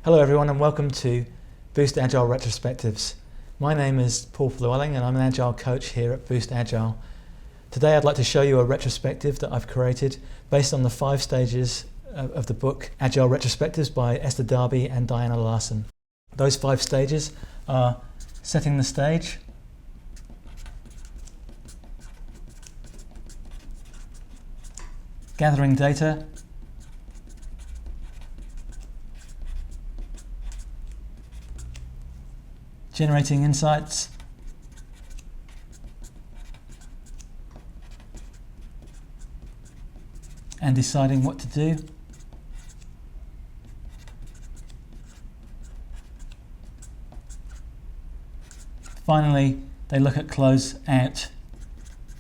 Hello everyone and welcome to Boost Agile Retrospectives. My name is Paul Llewellyn and I'm an Agile coach here at Boost Agile. Today I'd like to show you a retrospective that I've created based on the 5 stages of the book Agile Retrospectives by Esther Darby and Diana Larsen. Those 5 stages are setting the stage, gathering data, generating insights, and deciding what to do, finally they look at close out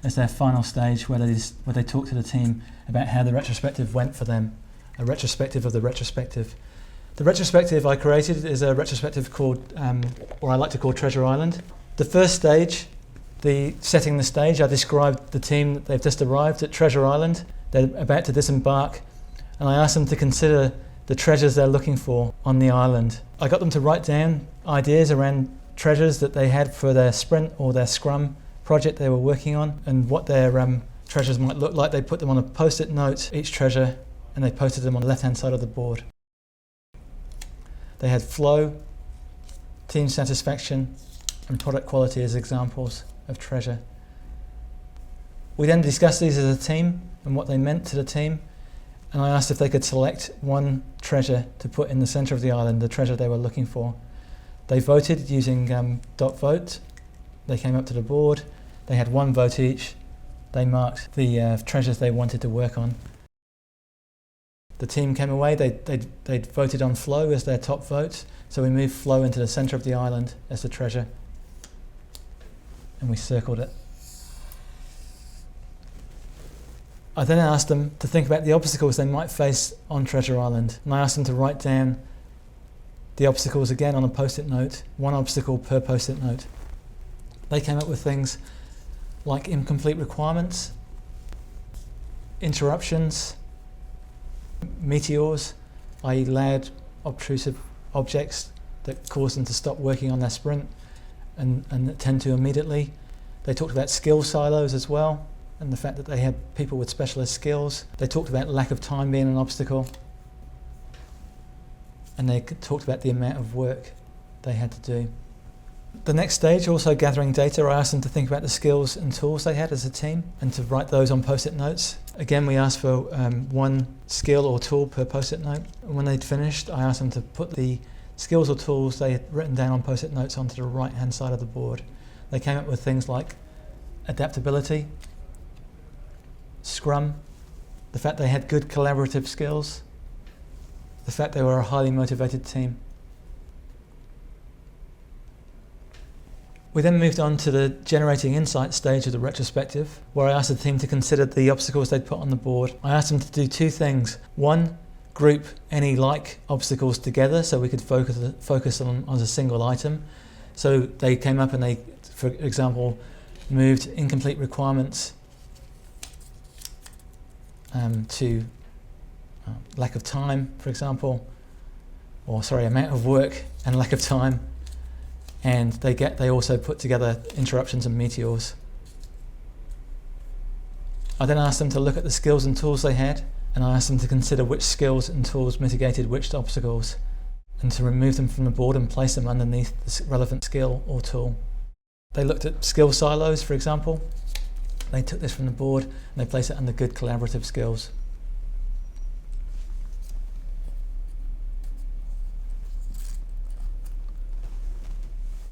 as their final stage where they talk to the team about how the retrospective went for them, a retrospective of the retrospective. The retrospective I created is a retrospective called, or I like to call Treasure Island. The first stage, the setting the stage, I described the team that they've just arrived at Treasure Island. They're about to disembark, and I asked them to consider the treasures they're looking for on the island. I got them to write down ideas around treasures that they had for their sprint or their scrum project they were working on, and what their treasures might look like. They put them on a post-it note, each treasure, and they posted them on the left-hand side of the board. They had flow, team satisfaction, and product quality as examples of treasure. We then discussed these as a team and what they meant to the team, and I asked if they could select one treasure to put in the center of the island, the treasure they were looking for. They voted using dot vote. They came up to the board. They had 1 vote each. They marked the treasures they wanted to work on. The team came away, they'd voted on flow as their top vote, so we moved flow into the centre of the island as the treasure, and we circled it. I then asked them to think about the obstacles they might face on Treasure Island, and I asked them to write down the obstacles again on a post-it note, 1 obstacle per post-it note. They came up with things like incomplete requirements, interruptions, meteors, i.e. loud, obtrusive objects that cause them to stop working on their sprint and tend to immediately. They talked about skill silos as well, and the fact that they had people with specialist skills. They talked about lack of time being an obstacle, and they talked about the amount of work they had to do. The next stage, also gathering data, I asked them to think about the skills and tools they had as a team and to write those on post-it notes. Again, we asked for 1 skill or tool per post-it note. And when they'd finished, I asked them to put the skills or tools they had written down on post-it notes onto the right-hand side of the board. They came up with things like adaptability, Scrum, the fact they had good collaborative skills, the fact they were a highly motivated team. We then moved on to the generating insight stage of the retrospective, where I asked the team to consider the obstacles they'd put on the board. I asked them to do 2 things. 1, group any like obstacles together so we could focus on as a single item. So they came up and they, for example, moved incomplete requirements to lack of time, for example, or amount of work and lack of time. And they also put together interruptions and meteors. I then asked them to look at the skills and tools they had, and I asked them to consider which skills and tools mitigated which obstacles, and to remove them from the board and place them underneath the relevant skill or tool. They looked at skill silos, for example. They took this from the board and they placed it under good collaborative skills.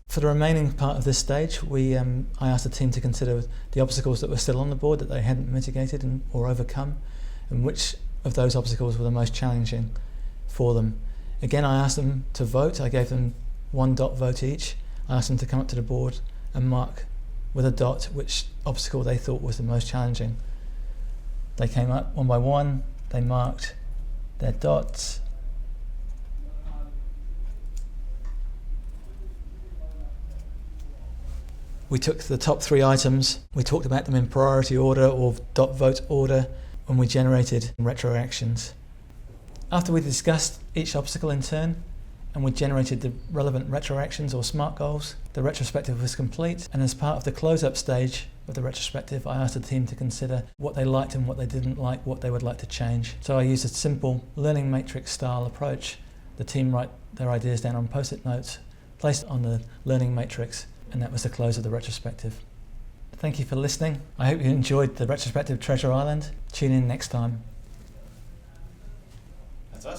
For the remaining part of this stage, I asked the team to consider the obstacles that were still on the board that they hadn't mitigated or overcome, and which of those obstacles were the most challenging for them. Again, I asked them to vote. I gave them 1 dot vote each. I asked them to come up to the board and mark with a dot which obstacle they thought was the most challenging. They came up 1 by 1, they marked their dots. We took the top 3 items, we talked about them in priority order or dot vote order, and we generated retro actions. After we discussed each obstacle in turn and we generated the relevant retro actions or SMART goals. The retrospective was complete, and as part of the close-up stage of the retrospective, I asked the team to consider what they liked and what they didn't like, what they would like to change. So I used a simple learning matrix style approach. The team write their ideas down on post-it notes, placed on the learning matrix, and that was the close of the retrospective. Thank you for listening. I hope you enjoyed the retrospective Treasure Island. Tune in next time.